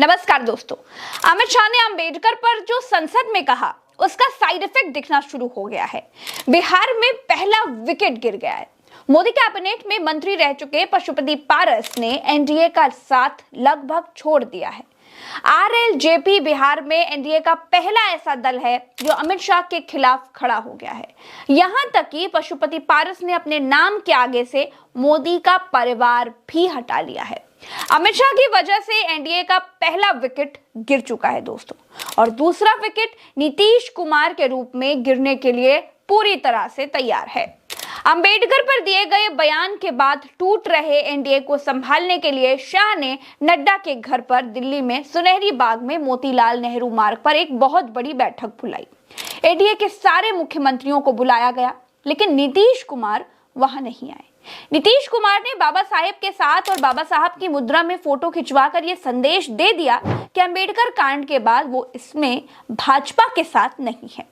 नमस्कार दोस्तों। अमित शाह ने अंबेडकर पर जो संसद में कहा उसका साइड इफेक्ट दिखना शुरू हो गया है। बिहार में पहला विकेट गिर गया है। मोदी कैबिनेट में मंत्री रह चुके पशुपति पारस ने एनडीए का साथ लगभग छोड़ दिया है। आरएलजेपी बिहार में एनडीए का पहला ऐसा दल है जो अमित शाह के खिलाफ खड़ा हो गया है। यहां तक कि पशुपति पारस ने अपने नाम के आगे से मोदी का परिवार भी हटा लिया है। अमित शाह की वजह से एनडीए का पहला विकेट गिर चुका है दोस्तों, और दूसरा विकेट नीतीश कुमार के रूप में गिरने के लिए पूरी तरह से तैयार है। अंबेडकर पर दिए गए बयान के बाद टूट रहे एनडीए को संभालने के लिए शाह ने नड्डा के घर पर दिल्ली में सुनहरी बाग में मोतीलाल नेहरू मार्ग पर एक बहुत बड़ी बैठक बुलाई। एनडीए के सारे मुख्यमंत्रियों को बुलाया गया, लेकिन नीतीश कुमार वहां नहीं आए। नीतीश कुमार ने बाबा साहेब के साथ और बाबा साहब की मुद्रा में फोटो खिंचवाकर यह संदेश दे दिया कि अंबेडकर कांड के बाद वो इसमें भाजपा के साथ नहीं है।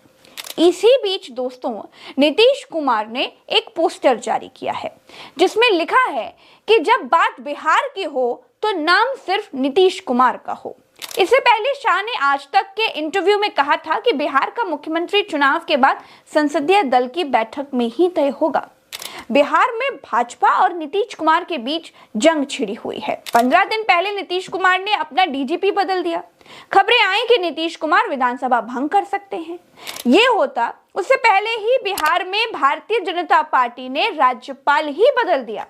इसी बीच दोस्तों, नीतीश कुमार ने एक पोस्टर जारी किया है जिसमें लिखा है कि जब बात बिहार की हो तो नाम सिर्फ नीतीश कुमार का हो। इससे पहले शाह ने आज तक के इंटरव्यू में कहा था कि बिहार का मुख्यमंत्री चुनाव के बाद संसदीय दल की बैठक में ही तय होगा। बिहार में भाजपा और नीतीश कुमार के बीच जंग छिड़ी हुई है। 15 दिन पहले नीतीश कुमार ने अपना डीजीपी बदल दिया। खबरें आई कि नीतीश कुमार विधानसभा भंग कर सकते हैं। ये होता उससे पहले ही बिहार में भारतीय जनता पार्टी ने राज्यपाल ही बदल दिया।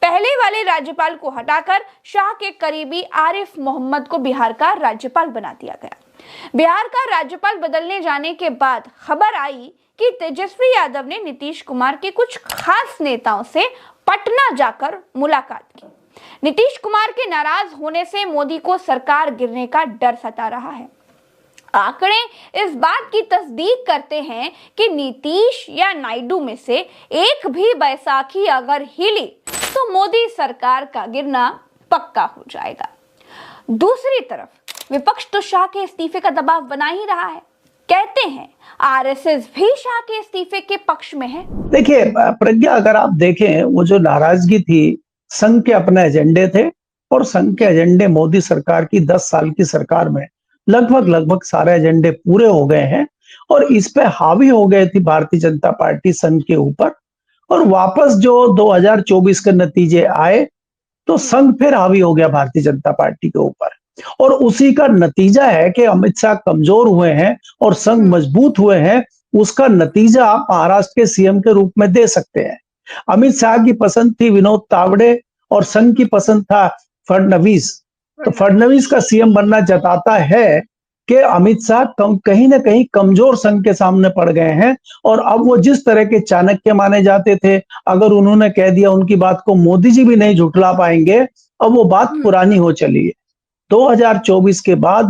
पहले वाले राज्यपाल को हटाकर शाह के करीबी आरिफ मोहम्मद को बिहार का राज्यपाल बना दिया गया। बिहार का राज्यपाल बदलने जाने के बाद खबर आई कि तेजस्वी यादव ने नीतीश कुमार के कुछ खास नेताओं से पटना जाकर मुलाकात की। नीतीश कुमार के नाराज होने से मोदी को सरकार गिरने का डर सता रहा है। आंकड़े इस बात की तस्दीक करते हैं कि नीतीश या नायडू में से एक भी बैसाखी अगर हिली तो मोदी सरकार का गिरना पक्का हो जाएगा। दूसरी तरफ विपक्ष तो शाह के इस्तीफे का दबाव बना ही रहा है। कहते हैं आरएसएस भी शाह के इस्तीफे के पक्ष में है। देखिए प्रज्ञा, अगर आप देखें, वो जो नाराजगी थी संघ के अपने एजेंडे थे, और संघ के एजेंडे मोदी सरकार की 10 साल की सरकार में लगभग सारे एजेंडे पूरे हो गए हैं, और इस पे हावी हो गए थी भारतीय जनता पार्टी संघ के ऊपर। और वापस जो 2024 के नतीजे आए तो संघ फिर हावी हो गया भारतीय जनता पार्टी के ऊपर, और उसी का नतीजा है कि अमित शाह कमजोर हुए हैं और संघ मजबूत हुए हैं। उसका नतीजा आप महाराष्ट्र के सीएम के रूप में दे सकते हैं। अमित शाह की पसंद थी विनोद तावड़े और संघ की पसंद था फडणवीस। तो फडणवीस का सीएम बनना जताता है कि अमित शाह कहीं ना कहीं कमजोर संघ के सामने पड़ गए हैं, और अब वो जिस तरह के चाणक्य माने जाते थे, अगर उन्होंने कह दिया उनकी बात को मोदी जी भी नहीं झुठला पाएंगे। अब वो बात पुरानी हो चली है। 2024 के बाद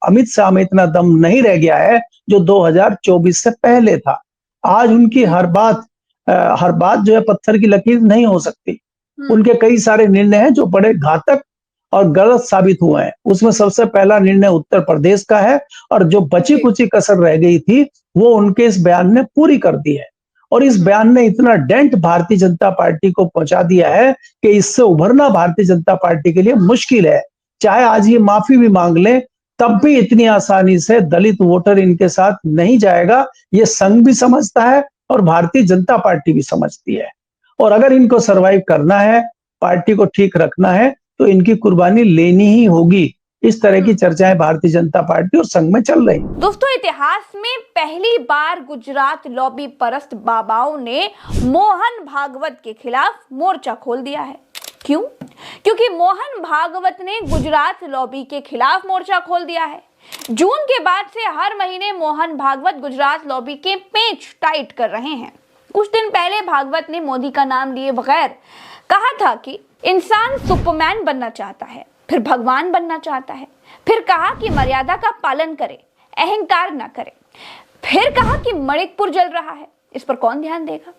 अमित शाह में इतना दम नहीं रह गया है जो 2024 से पहले था। आज उनकी हर बात जो है पत्थर की लकीर नहीं हो सकती। उनके कई सारे निर्णय हैं जो बड़े घातक और गलत साबित हुए हैं। उसमें सबसे पहला निर्णय उत्तर प्रदेश का है, और जो बची कुची कसर रह गई थी वो उनके इस बयान ने पूरी कर दी है। और इस बयान ने इतना डेंट भारतीय जनता पार्टी को पहुंचा दिया है कि इससे उभरना भारतीय जनता पार्टी के लिए मुश्किल है। चाहे आज ये माफी भी मांग ले, तब भी इतनी आसानी से दलित वोटर इनके साथ नहीं जाएगा। ये संघ भी समझता है और भारतीय जनता पार्टी भी समझती है। और अगर इनको सरवाइव करना है, पार्टी को ठीक रखना है, तो इनकी कुर्बानी लेनी ही होगी। इस तरह की चर्चाएं भारतीय जनता पार्टी और संघ में चल रही। दोस्तों, इतिहास में पहली बार गुजरात लॉबी परस्त बाबाओं ने मोहन भागवत के खिलाफ मोर्चा खोल दिया है। क्यों? क्योंकि मोहन भागवत ने गुजरात लॉबी के खिलाफ मोर्चा खोल दिया है। जून के बाद से हर महीने मोहन भागवत गुजरात लॉबी के पेच टाइट कर रहे हैं। कुछ दिन पहले भागवत ने मोदी का नाम लिए बगैर कहा था कि इंसान सुपरमैन बनना चाहता है, फिर भगवान बनना चाहता है। फिर कहा कि मर्यादा का पालन करे, अहंकार ना करे। फिर कहा कि मणिकपुर जल रहा है, इस पर कौन ध्यान देगा।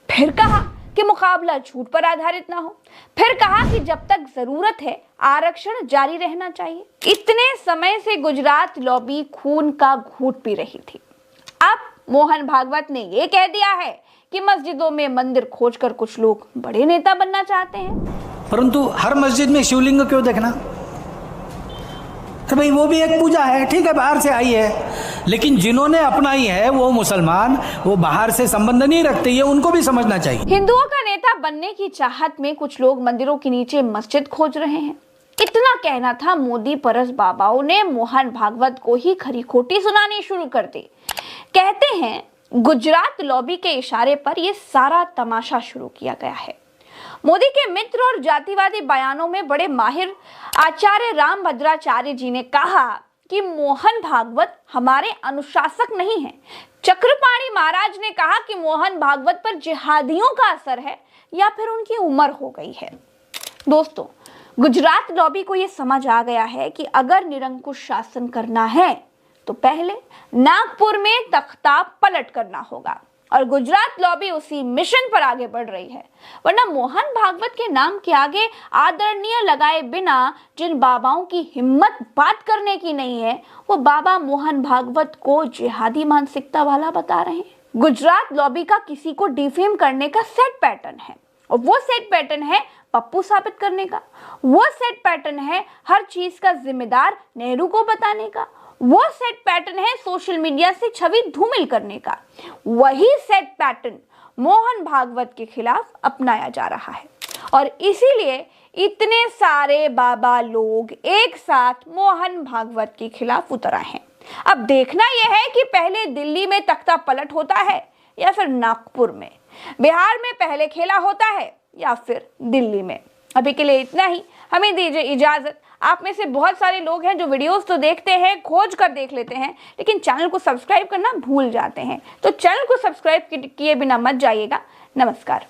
फिर कहा कि मुकाबला झूठ पर आधारित ना हो। फिर कहा कि जब तक जरूरत है आरक्षण जारी रहना चाहिए। इतने समय से गुजरात लॉबी खून का घूंट पी रही थी। अब मोहन भागवत ने यह कह दिया है कि मस्जिदों में मंदिर खोजकर कुछ लोग बड़े नेता बनना चाहते हैं। परंतु हर मस्जिद में शिवलिंग क्यों देखना? तो भाई वो भी एक पूजा है, ठीक है, बाहर से आई है, लेकिन जिन्होंने अपनाई है वो मुसलमान, वो बाहर से संबंध नहीं रखते, ये उनको भी समझना चाहिए। हिंदुओं का नेता बनने की चाहत में कुछ लोग मंदिरों के नीचे मस्जिद खोज रहे हैं। इतना कहना था, मोदी परस बाबाओं ने मोहन भागवत को ही खरी खोटी सुनानी शुरू कर दी। कहते हैं गुजरात लॉबी के इशारे पर यह सारा तमाशा शुरू किया गया है। मोदी के मित्र और जातिवादी बयानों में बड़े माहिर आचार्य रामभद्राचार्य जी ने कहा कि मोहन भागवत हमारे अनुशासक नहीं है। चक्रपाणी महाराज ने कहा कि मोहन भागवत पर जिहादियों का असर है या फिर उनकी उम्र हो गई है। दोस्तों, गुजरात लॉबी को यह समझ आ गया है कि अगर निरंकुश शासन करना है तो पहले नागपुर में तख्ता पलट करना होगा, और गुजरात लॉबी उसी मिशन पर आगे बढ़ रही है। वरना मोहन भागवत के नाम के आगे आदरणीय लगाए बिना जिन बाबाओं की हिम्मत बात करने की नहीं है, वो बाबा मोहन भागवत को जिहादी मानसिकता वाला बता रहे हैं। गुजरात लॉबी का किसी को डिफेम करने का सेट पैटर्न है, और वो सेट पैटर्न है पप्पू साबित करने का। वो सेट पैटर्न है हर चीज का जिम्मेदार नेहरू को बताने का। वो सेट पैटर्न है सोशल मीडिया से छवि धूमिल करने का। वही सेट पैटर्न मोहन भागवत के खिलाफ अपनाया जा रहा है, और इसीलिए इतने सारे बाबा लोग एक साथ मोहन भागवत के खिलाफ उतर आए हैं। अब देखना यह है कि पहले दिल्ली में तख्ता पलट होता है या फिर नागपुर में, बिहार में पहले खेला होता है या फिर दिल्ली में। अभी के लिए इतना ही, हमें दीजिए इजाजत। आप में से बहुत सारे लोग हैं जो वीडियोस तो देखते हैं, खोज कर देख लेते हैं, लेकिन चैनल को सब्सक्राइब करना भूल जाते हैं। तो चैनल को सब्सक्राइब किए बिना मत जाइएगा। नमस्कार।